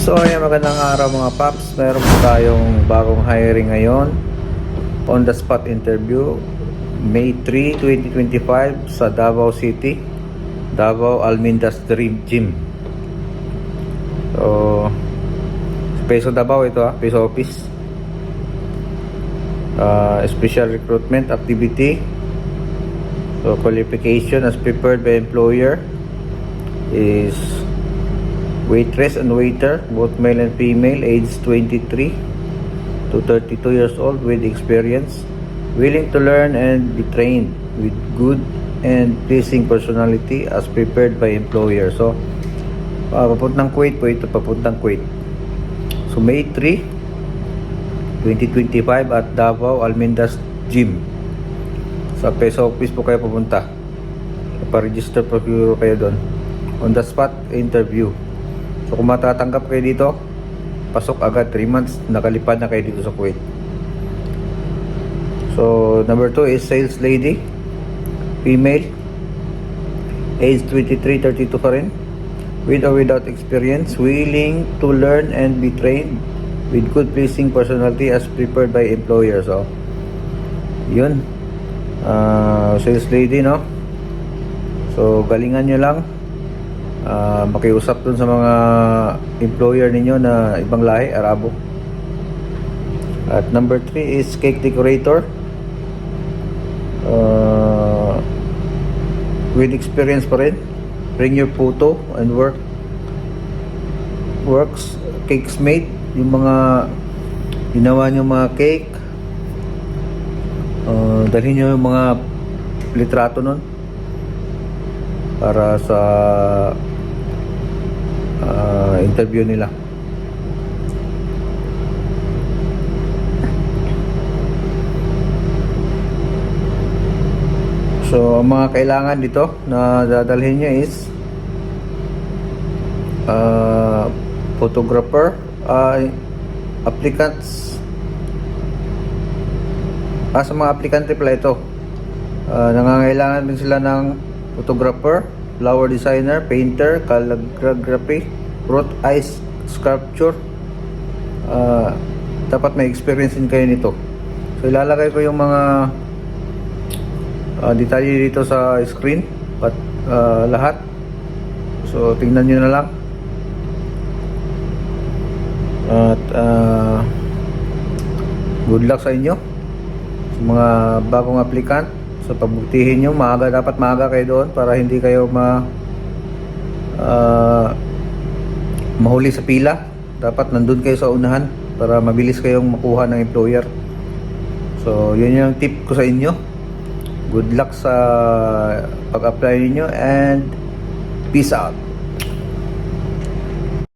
So ayan, magandang araw mga paps. Meron po tayong bagong hiring ngayon. On the spot interview May 3, 2025 sa Davao City, Davao Almindas Dream Gym. So sa Peso Davao ito, Peso Office. Special recruitment activity. So qualification as prepared by employer is waitress and waiter, both male and female, age 23 to 32 years old with experience, willing to learn and be trained, with good and pleasing personality as prepared by employer. So papuntang Kuwait po ito, papuntang Kuwait. So May 3, 2025 at Davao Almindas Gym. Sa Peso Office po kayo pupunta. Pa-register po kayo doon. On the spot interview. So kung matatanggap kayo dito, pasok agad, 3 months, nakalipad na kayo dito sa Kuwait. So number 2 is sales lady, female, age 23-32 pa rin, with or without experience, willing to learn and be trained, with good pleasing personality as prepared by employer. So yun, sales lady, no? So galingan nyo lang, makiusap dun sa mga employer ninyo na ibang lahi, Arabo. At number 3 is cake decorator, with experience pa rin. Bring your photo and works cakes made, yung mga ginawa nyo mga cake, dalhin nyo yung mga litrato nun para sa interview nila. So ang mga kailangan dito na dadalhin nyo is photographer, applicants, sa mga aplikante pala ito, nangangailangan din sila ng photographer, flower designer, painter, calligraphy, wrought ice sculpture. Dapat may experience din kayo nito. So ilalagay ko yung mga detalye dito sa screen, lahat. So tingnan nyo na lang. At good luck sa inyo, sa mga bagong applicant. So pagbutihin nyo, dapat maaga kayo doon para hindi kayo mahuli sa pila. Dapat nandun kayo sa unahan para mabilis kayong makuha ng employer. So yun yung tip ko sa inyo. Good luck sa pag-apply niyo and peace out.